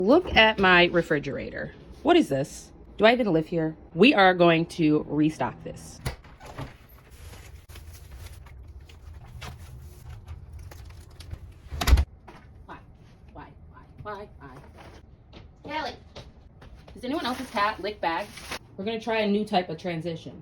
Look at my refrigerator. What is this? Do I even live here? We are going to restock this. Why? Kelly, does anyone else's cat lick bags? We're gonna try a new type of transition.